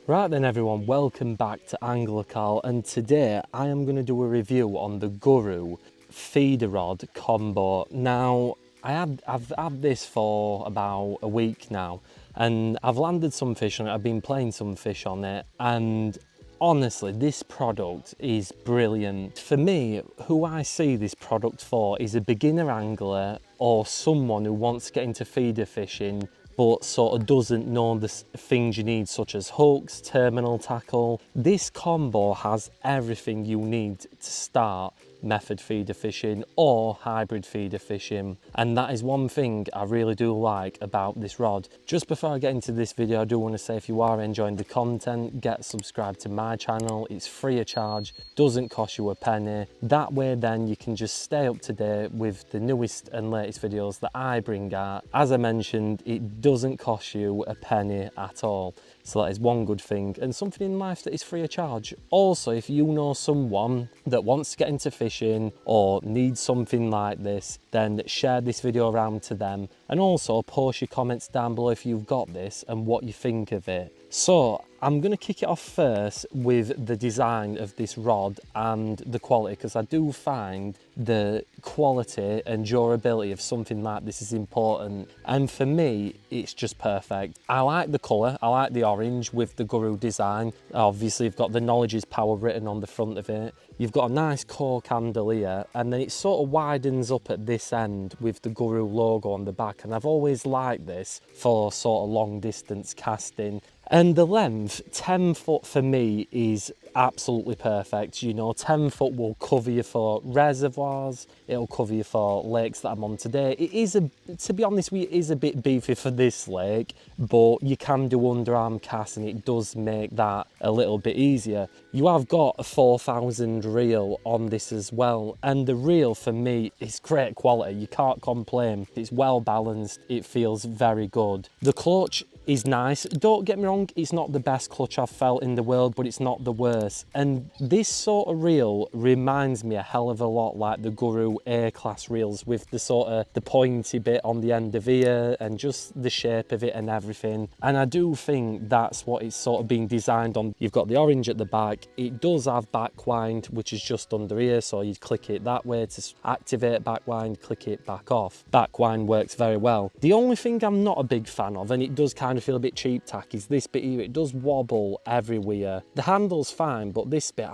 Right then everyone, welcome back to Angler Carl, and today I am going to do a review on the Guru feeder rod combo. Now I've had this for about a week now and I've landed some fish on it, I've been playing some fish on it, and honestly this product is brilliant. For me, who I see this product for is a beginner angler or someone who wants to get into feeder fishing but sort of doesn't know the things you need, such as hooks, terminal tackle. This combo has everything you need to start method feeder fishing or hybrid feeder fishing, and that is one thing I really do like about this rod. Just before I get into this video, I do want to say if you are enjoying the content, get subscribed to my channel. It's free of charge, doesn't cost you a penny. That way then you can just stay up to date with the newest and latest videos that I bring out. As I mentioned, it doesn't cost you a penny at all. So that is one good thing, and something in life that is free of charge. Also, if you know someone that wants to get into fishing or needs something like this, then share this video around to them, and also post your comments down below if you've got this and what you think of it. So I'm going to kick it off first with the design of this rod and the quality, because I do find the quality and durability of something like this is important, and for me it's just perfect. I like the colour, I like the orange with the Guru design. Obviously you've got the knowledge is power written on the front of it. You've got a nice cork handle here, and then it sort of widens up at this end with the Guru logo on the back, and I've always liked this for sort of long distance casting. And the length, 10 foot for me is absolutely perfect. You know, 10 foot will cover you for reservoirs, it'll cover you for lakes that I'm on today. It is, to be honest with you, it is a bit beefy for this lake, but you can do underarm casts and it does make that a little bit easier. You have got a 4000 reel on this as well, and the reel for me is great quality, you can't complain. It's well balanced, it feels very good. The clutch is nice, don't get me wrong, it's not the best clutch I've felt in the world, but it's not the worst. And this sort of reel reminds me a hell of a lot like the Guru A-class reels, with the sort of the pointy bit on the end of here and just the shape of it and everything. And I do think that's what it's sort of been designed on. You've got the orange at the back, it does have back wind, which is just under here, so you click it that way to activate back wind, click it back off. Back wind works very well. The only thing I'm not a big fan of, and it does kind of feel a bit cheap tack, is this bit here. It does wobble everywhere. The handle's fine, but this bit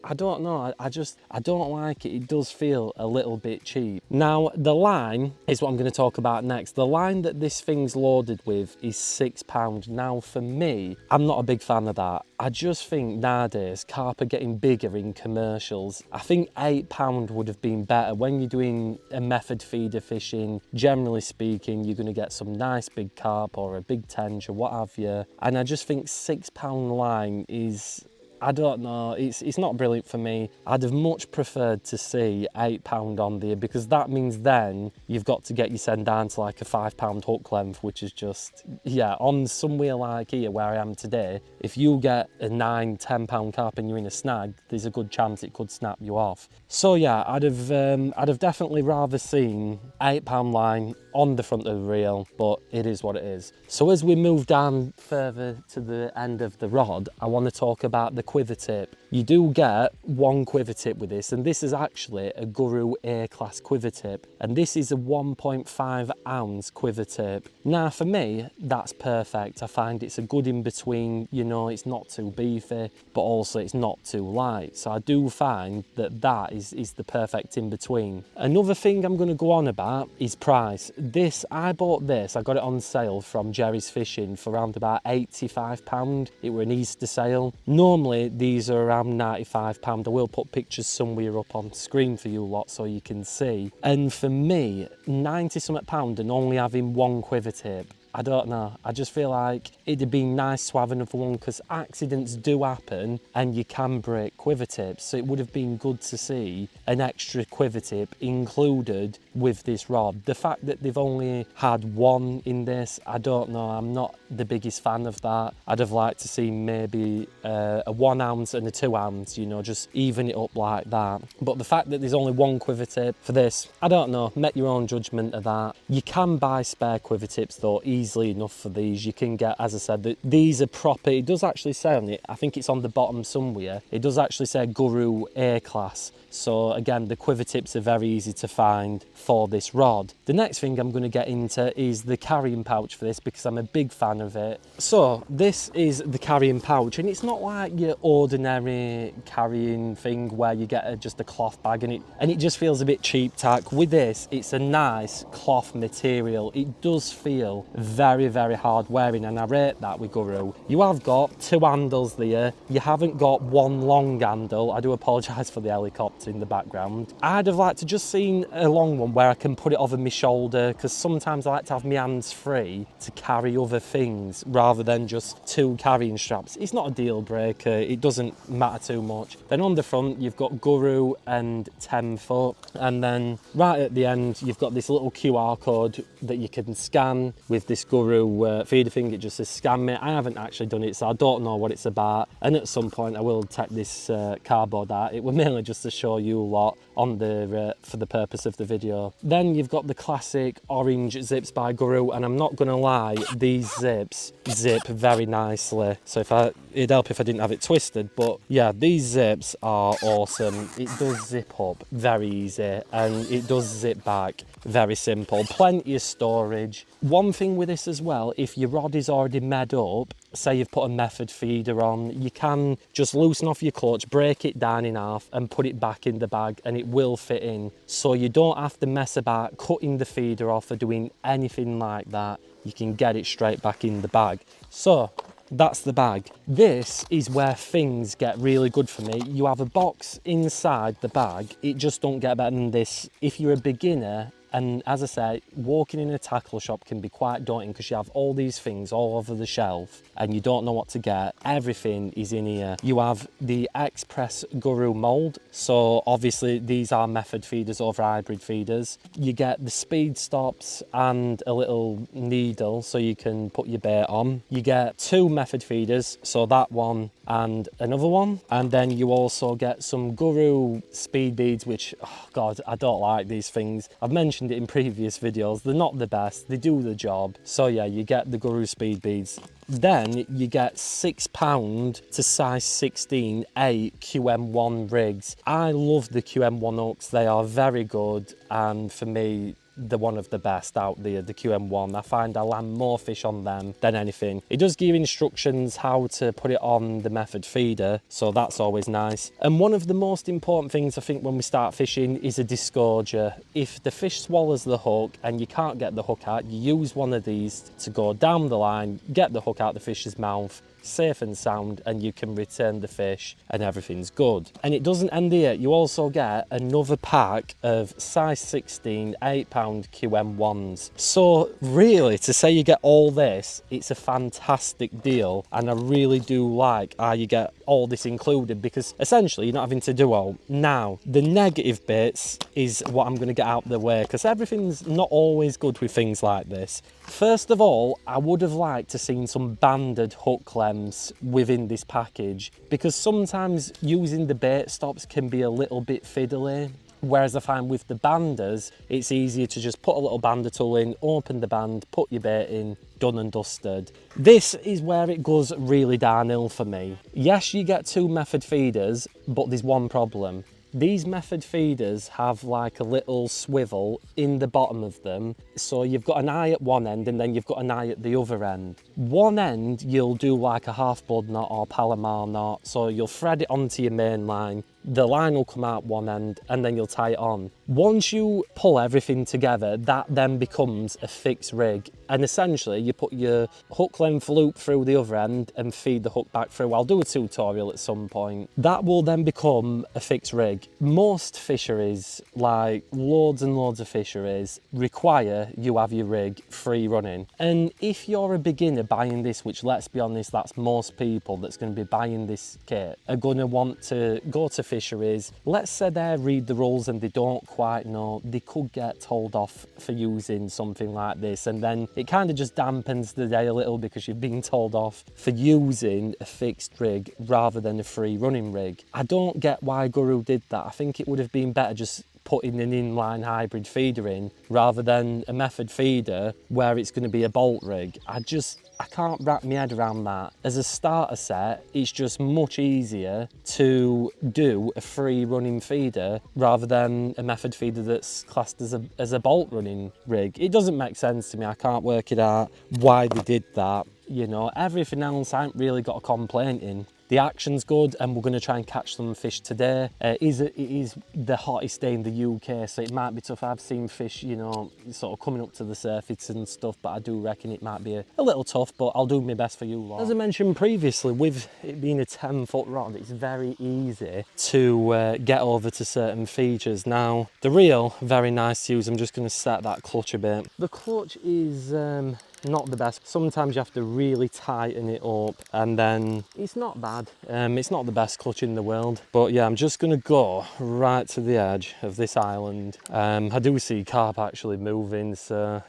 I don't know, I don't like it. It does feel a little bit cheap. Now the line is what I'm going to talk about next. The line that this thing's loaded with is £6. Now for me, I'm not a big fan of that. I just think nowadays carp are getting bigger in commercials. I think £8 would have been better. When you're doing a method feeder fishing, generally speaking, you're going to get some nice big carp or a big tench or what have you, and I just think £6 line is, I don't know, it's not brilliant for me. I'd have much preferred to see £8 on there, because that means then you've got to get your send down to like a £5 hook length, which is just, yeah, on somewhere like here where I am today, if you get a £9–10 carp and you're in a snag, there's a good chance it could snap you off. So yeah, I'd have definitely rather seen £8 line on the front of the reel, but it is what it is. So as we move down further to the end of the rod, I want to talk about the quiver tip. You do get one quiver tip with this, and this is actually a Guru A-class quiver tip, and this is a 1.5 ounce quiver tip. Now for me, that's perfect. I find it's a good in between, you know, it's not too beefy, but also it's not too light. So I do find that that is the perfect in between. Another thing I'm going to go on about is price. This, I bought this, I got it on sale from Jerry's Fishing for around about £85. It were an Easter sale. Normally these are around £95. I will put pictures somewhere up on screen for you lot so you can see. And for me, 90 something pound and only having one quiver tip, I don't know, I just feel like it'd be nice to have another one, because accidents do happen and you can break quiver tips, so it would have been good to see an extra quiver tip included with this rod. The fact that they've only had one in this, I don't know, I'm not the biggest fan of that. I'd have liked to see maybe a 1 ounce and a 2 ounce, you know, just even it up like that. But the fact that there's only one quiver tip for this, I don't know, make your own judgment of that. You can buy spare quiver tips though, easily enough for these. You can get, as I said, that these are proper. It does actually say on it, I think it's on the bottom somewhere, it does actually say Guru A class. So again, the quiver tips are very easy to find for this rod. The next thing I'm going to get into is the carrying pouch for this, because I'm a big fan of it. So this is the carrying pouch, and it's not like your ordinary carrying thing where you get just a cloth bag and it just feels a bit cheap tack. With this, it's a nice cloth material. It does feel very, very hard wearing, and I rate that with Guru. You have got two handles there. You haven't got one long handle. I do apologise for the helicopter in the background. I'd have liked to just seen a long one where I can put it over my shoulder, because sometimes I like to have my hands free to carry other things rather than just two carrying straps. It's not a deal breaker, it doesn't matter too much. Then on the front you've got Guru and 10 foot, and then right at the end you've got this little QR code that you can scan with this Guru feeder thing. It just says scan me. I haven't actually done it, so I don't know what it's about, and at some point I will take this cardboard out. It was mainly just to show you a lot on the for the purpose of the video. Then you've got the classic orange zips by Guru, and I'm not gonna lie, these zips zip very nicely. So it'd help if I didn't have it twisted, but yeah, these zips are awesome. It does zip up very easy, and it does zip back very simple. Plenty of storage. One thing with this as well, if your rod is already made up, say you've put a method feeder on, you can just loosen off your clutch, break it down in half and put it back in the bag, and it will fit in. So you don't have to mess about cutting the feeder off or doing anything like that. You can get it straight back in the bag. So that's the bag. This is where things get really good for me. You have a box inside the bag. It just don't get better than this. If you're a beginner, and as I say, walking in a tackle shop can be quite daunting because you have all these things all over the shelf and you don't know what to get. Everything is in here. You have the Express Guru mold. So obviously these are method feeders over hybrid feeders. You get the speed stops and a little needle so you can put your bait on. You get two method feeders, so that one and another one. And then you also get some Guru speed beads, which, oh God, I don't like these things. I've mentioned it in previous videos. They're not the best. They do the job. So yeah, you get the Guru speed beads. Then you get £6 to size 16 8 QM1 rigs. I love the QM1 hooks. They are very good, and for me, they're one of the best out there, the QM1. I find I land more fish on them than anything. It does give instructions how to put it on the method feeder, so that's always nice. And one of the most important things I think when we start fishing is a disgorger. If the fish swallows the hook and you can't get the hook out, you use one of these to go down the line, get the hook out the fish's mouth, safe and sound, and you can return the fish and everything's good. And it doesn't end here. You also get another pack of size 16 £8 QM1s. So really, to say you get all this, it's a fantastic deal, and I really do like how you get all this included, because essentially you're not having to do all. Now the negative bits is what I'm going to get out of the way, because everything's not always good with things like this. First of all, I would have liked to seen some banded hook clems within this package, because sometimes using the bait stops can be a little bit fiddly. Whereas I find with the banders, it's easier to just put a little bander tool in, open the band, put your bait in, done and dusted. This is where it goes really downhill for me. Yes, you get two method feeders, but there's one problem. These method feeders have like a little swivel in the bottom of them, so you've got an eye at one end and then you've got an eye at the other end. One end you'll do like a half blood knot or Palomar knot, so you'll thread it onto your main line, the line will come out one end and then you'll tie it on. Once you pull everything together, that then becomes a fixed rig, and essentially you put your hook length loop through the other end and feed the hook back through. I'll do a tutorial at some point. That will then become a fixed rig. Most fisheries, like loads and loads of fisheries, require you have your rig free running, and if you're a beginner buying this, which let's be honest, that's most people that's going to be buying this kit, are going to want to go to fisheries. Let's say they read the rules and they don't quite know, they could get told off for using something like this, and then it kind of just dampens the day a little because you've been told off for using a fixed rig rather than a free running rig. I don't get why Guru did that. I think it would have been better just putting an inline hybrid feeder in rather than a method feeder where it's going to be a bolt rig. I can't wrap my head around that. As a starter set, it's just much easier to do a free running feeder rather than a method feeder that's classed as a bolt running rig. It doesn't make sense to me. I can't work it out why they did that. You know, everything else I ain't really got a complaint in. The action's good, and we're going to try and catch some fish today. It is the hottest day in the UK, so it might be tough. I've seen fish, you know, sort of coming up to the surface and stuff, but I do reckon it might be a little tough, but I'll do my best for you lot. As I mentioned previously, with it being a 10-foot rod, it's very easy to get over to certain features. Now, the reel, very nice to use. I'm just going to set that clutch a bit. The clutch is not the best. Sometimes you have to really tighten it up, and then it's not bad. It's not the best clutch in the world, but yeah, I'm just gonna go right to the edge of this island. I do see carp actually moving, so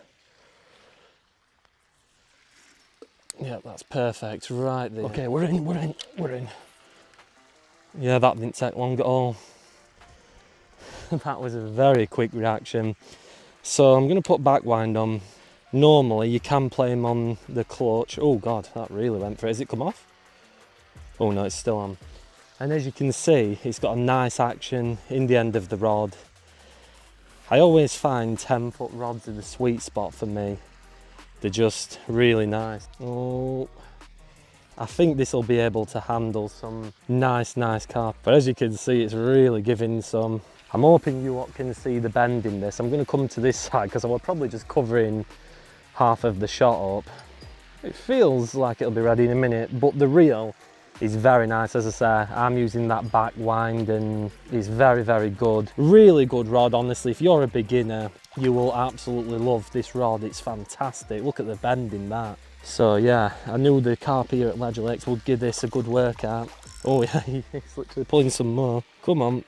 yeah, that's perfect right there. Okay, we're in. Yeah, that didn't take long at all. That was a very quick reaction. So I'm gonna put back wind on. Normally you can play them on the clutch. Oh God, that really went for it. Has it come off? Oh no, it's still on. And as you can see, it's got a nice action in the end of the rod. I always find 10-foot rods are the sweet spot for me. They're just really nice. Oh, I think this will be able to handle some nice carp. But as you can see, it's really giving some. I'm hoping you lot can see the bend in this. I'm going to come to this side because I will probably just covering half of the shot up. It feels like it'll be ready in a minute, but the reel is very nice. As I say, I'm using that back wind and it's very good. Really good rod, honestly. If you're a beginner, you will absolutely love this rod. It's fantastic. Look at the bend in that. So yeah, I knew the carp here at Ledger Lakes would give this a good workout. Oh yeah, he's literally pulling some more. Come on.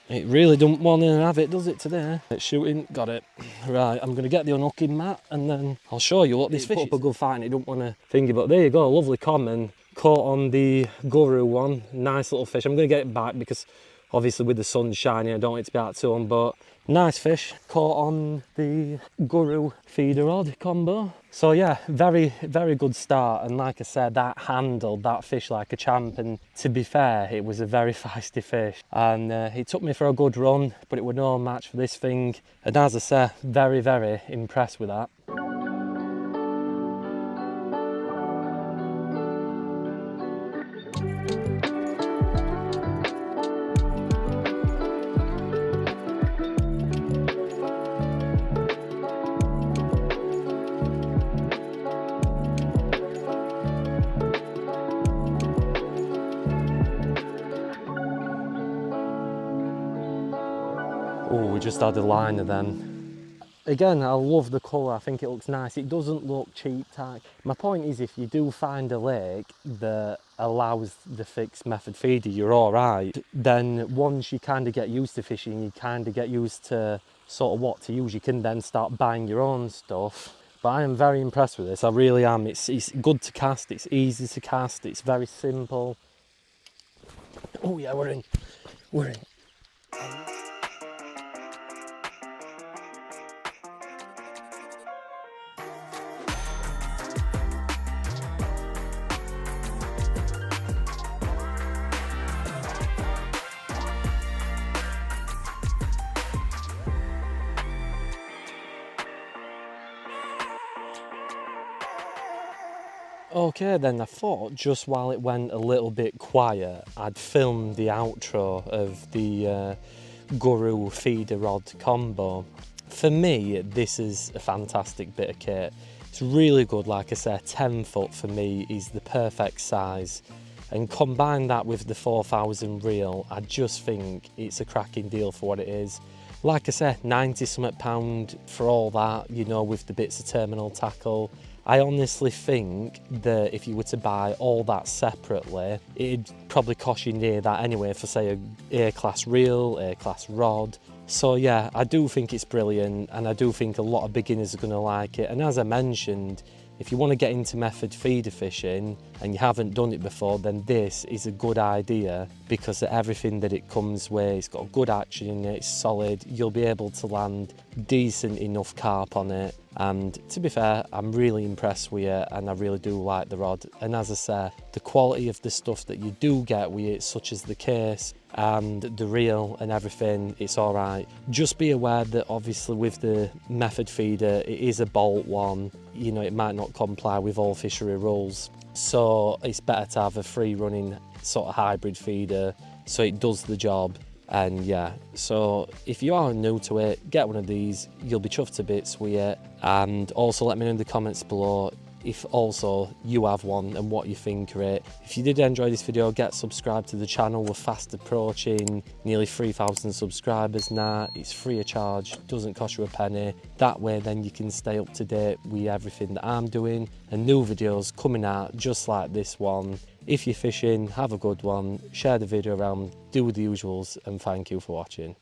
It really don't want to have it, does it, today? It's shooting, got it. Right, I'm going to get the unhooking mat and then I'll show you what this fish is. Put up a good fight and it don't want to thingy, but there you go, lovely common. Caught on the Guru one, nice little fish. I'm going to get it back because obviously with the sun shining, I don't want it to be out too long, but nice fish. Caught on the Guru feeder rod combo. So yeah, very good start, and like I said, that handled that fish like a champ, and to be fair, it was a very feisty fish, and it took me for a good run, but it was no match for this thing, and as I say, very impressed with that. Oh, we just had a liner then. Again, I love the colour, I think it looks nice. It doesn't look cheap tack. My point is, if you do find a lake that allows the fixed method feeder, you're all right. Then once you kind of get used to fishing, you kind of get used to sort of what to use, you can then start buying your own stuff. But I am very impressed with this, I really am. It's good to cast, it's easy to cast, it's very simple. Oh yeah, we're in. Okay then, I thought just while it went a little bit quiet, I'd film the outro of the Guru feeder rod combo. For me, this is a fantastic bit of kit. It's really good, like I said, 10 foot for me is the perfect size. And combine that with the 4000 reel, I just think it's a cracking deal for what it is. Like I said, 90 something pound for all that, you know, with the bits of terminal tackle. I honestly think that if you were to buy all that separately, it'd probably cost you near that anyway for, say, a A-class reel, A-class rod. So yeah, I do think it's brilliant, and I do think a lot of beginners are going to like it. And as I mentioned, if you want to get into method feeder fishing and you haven't done it before, then this is a good idea because of everything that it comes with. It's got good action in it, it's solid, you'll be able to land decent enough carp on it. And to be fair, I'm really impressed with it and I really do like the rod. And as I say, the quality of the stuff that you do get with it, such as the case and the reel and everything, it's all right. Just be aware that obviously with the method feeder, it is a bolt one. You know, it might not comply with all fishery rules. So it's better to have a free running sort of hybrid feeder so it does the job. And yeah, so if you are new to it, get one of these, you'll be chuffed to bits with it. And also let me know in the comments below if also you have one and what you think of it. If you did enjoy this video, get subscribed to the channel. We're fast approaching nearly 3,000 subscribers now. It's free of charge, doesn't cost you a penny. That way then you can stay up to date with everything that I'm doing and new videos coming out just like this one. If you're fishing, have a good one, share the video around, do the usuals, and thank you for watching.